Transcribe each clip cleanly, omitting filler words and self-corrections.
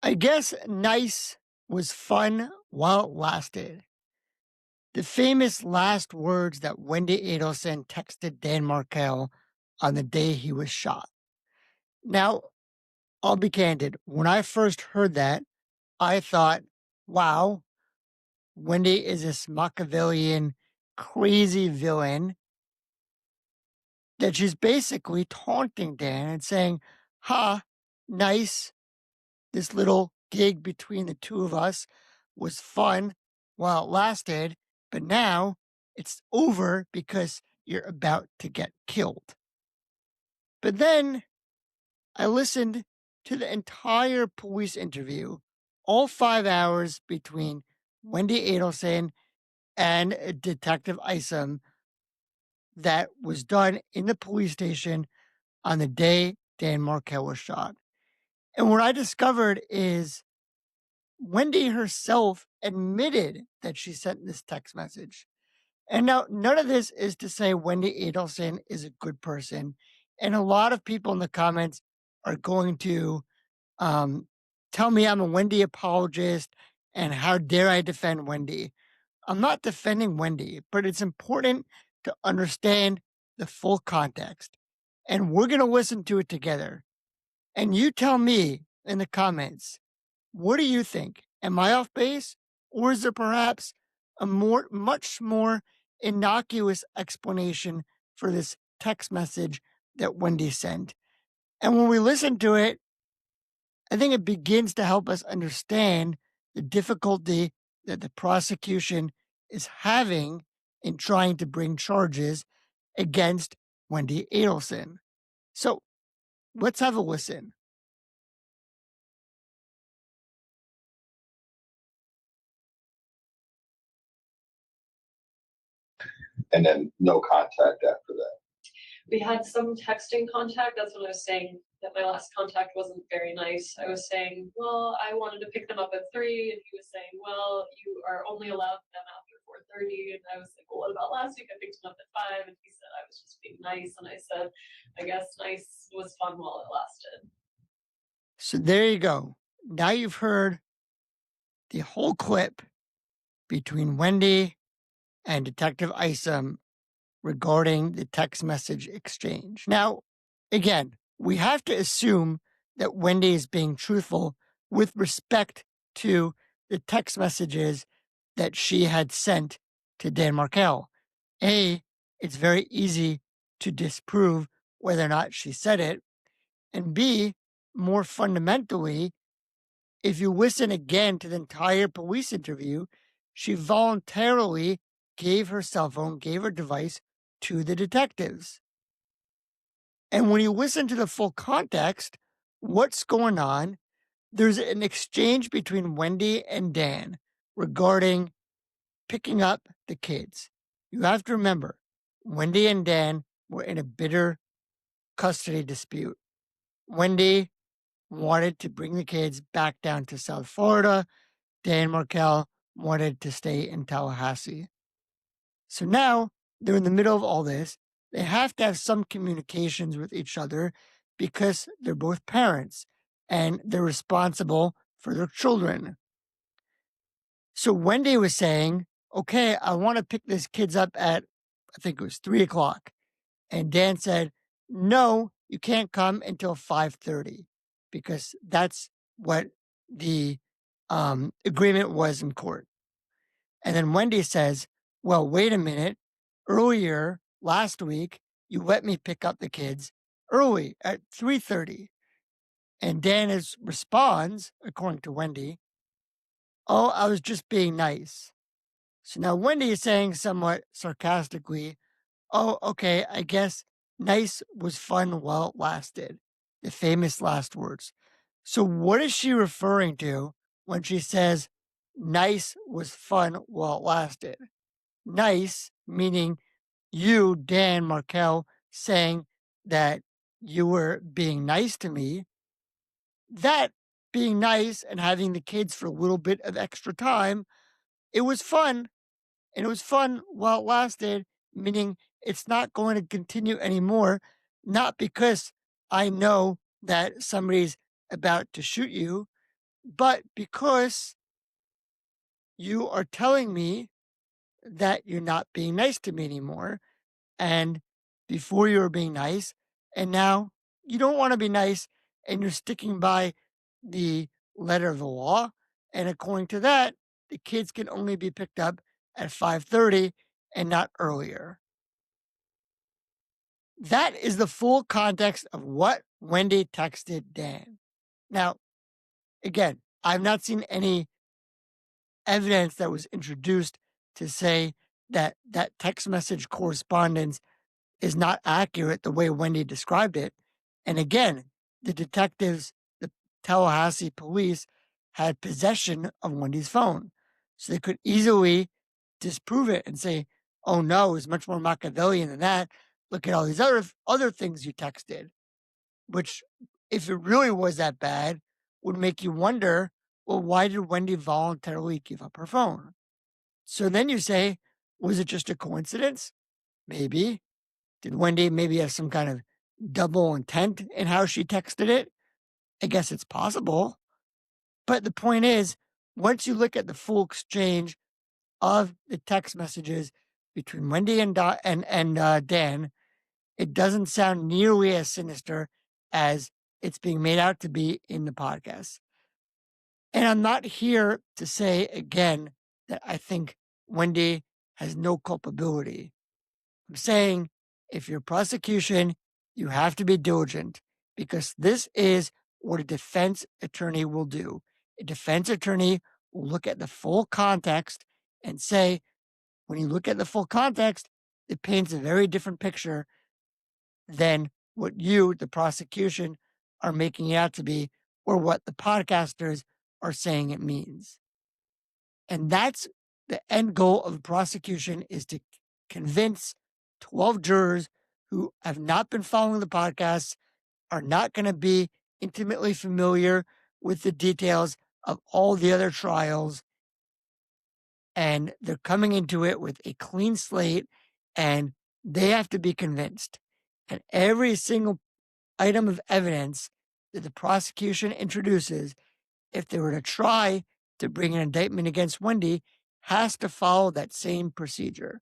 I guess nice was fun while it lasted. The famous last words that Wendi Adelson texted Dan Markel on the day he was shot. Now, I'll be candid. When I first heard that, I thought, wow, Wendi is this Machiavellian crazy villain that she's basically taunting Dan and saying, ha, nice. This little gig between the two of us was fun while it lasted, but now it's over because you're about to get killed. But then I listened to the entire police interview, all 5 hours between Wendi Adelson and Detective Isom, that was done in the police station on the day Dan Markel was shot. And what I discovered is Wendi herself admitted that she sent this text message. And now, none of this is to say Wendi Adelson is a good person. And a lot of people in the comments are going to um, tell me I'm a Wendi apologist and how dare I defend Wendi. I'm not defending Wendi, but it's important to understand the full context. And we're going to listen to it together. And you tell me in the comments, what do you think? Am I off base? Or is there perhaps a much more innocuous explanation for this text message that Wendi sent? And when we listen to it, I think it begins to help us understand the difficulty that the prosecution is having in trying to bring charges against Wendi Adelson. So let's have a listen. And then no contact after that. We had some texting contact. That's what I was saying, that my last contact wasn't very nice. I was saying, well, I wanted to pick them up at 3, and he was saying, well, you are only allowed them after 4:30. And I was like, well, what about last week? I picked them up at 5, and he said I was just being nice. And I said, I guess nice was fun while it lasted. So there you go. Now you've heard the whole clip between Wendi and Detective Isom regarding the text message exchange. Now, again, we have to assume that Wendi is being truthful with respect to the text messages that she had sent to Dan Markel. A, it's very easy to disprove whether or not she said it. And B, more fundamentally, if you listen again to the entire police interview, she voluntarily gave her cell phone, gave her device to the detectives. And when you listen to the full context, what's going on, there's an exchange between Wendi and Dan regarding picking up the kids. You have to remember, Wendi and Dan were in a bitter custody dispute. Wendi wanted to bring the kids back down to South Florida. Dan Markel wanted to stay in Tallahassee. So now they're in the middle of all this. They have to have some communications with each other because they're both parents and they're responsible for their children. So Wendi was saying, okay, I want to pick these kids up at, I think it was 3 o'clock. And Dan said, no, you can't come until 5:30 because that's what the agreement was in court. And then Wendi says, well, wait a minute. Earlier last week, you let me pick up the kids early at 3:30. And Dan responds, according to Wendi, oh, I was just being nice. So now Wendi is saying somewhat sarcastically, oh, okay, I guess nice was fun while it lasted. The famous last words. So what is she referring to when she says nice was fun while it lasted? Nice, meaning you, Dan Markel, saying that you were being nice to me. That being nice and having the kids for a little bit of extra time, it was fun. And it was fun while it lasted, meaning it's not going to continue anymore. Not because I know that somebody's about to shoot you, But because you are telling me that you're not being nice to me anymore, and before you were being nice, and now you don't want to be nice, and you're sticking by the letter of the law, and according to that, the kids can only be picked up at 5:30 and not earlier. That is the full context of what Wendi texted Dan. Now, again, I've not seen any evidence that was introduced to say that that text message correspondence is not accurate the way Wendi described it. And again, the detectives, the Tallahassee police, had possession of Wendy's phone. So they could easily disprove it and say, oh no, it's much more Machiavellian than that. Look at all these other things you texted, which, if it really was that bad, would make you wonder, well, why did Wendi voluntarily give up her phone? So then you say, was it just a coincidence? Maybe. Did Wendi maybe have some kind of double intent in how she texted it? I guess it's possible. But the point is, once you look at the full exchange of the text messages between Wendi and Dan, it doesn't sound nearly as sinister as it's being made out to be in the podcast. And I'm not here to say again that I think Wendi has no culpability. I'm saying if you're prosecution, you have to be diligent because this is what a defense attorney will do. A defense attorney will look at the full context and say, when you look at the full context, it paints a very different picture than what you, the prosecution, are making it out to be, or what the podcasters are saying it means. And that's the end goal of the prosecution, is to convince 12 jurors who have not been following the podcast, are not going to be intimately familiar with the details of all the other trials, and they're coming into it with a clean slate, and they have to be convinced. And every single item of evidence that the prosecution introduces, if they were to try to bring an indictment against Wendi, has to follow that same procedure.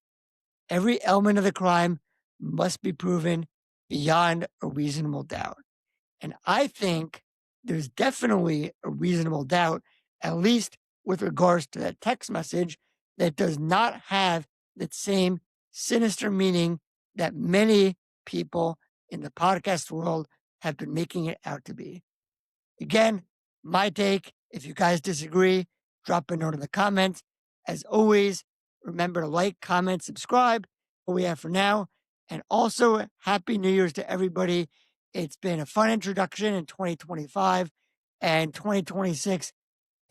Every element of the crime must be proven beyond a reasonable doubt. And I think there's definitely a reasonable doubt, at least with regards to that text message, that does not have that same sinister meaning that many people in the podcast world have been making it out to be. Again, my take. If you guys disagree, drop a note in the comments. As always, remember to like, comment, subscribe. What we have for now. And also, Happy New Year's to everybody. It's been a fun introduction in 2025, and 2026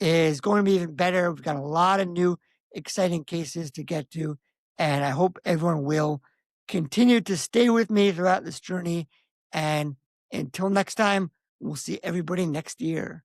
is going to be even better. We've got a lot of new, exciting cases to get to, and I hope everyone will continue to stay with me throughout this journey. And until next time, we'll see everybody next year.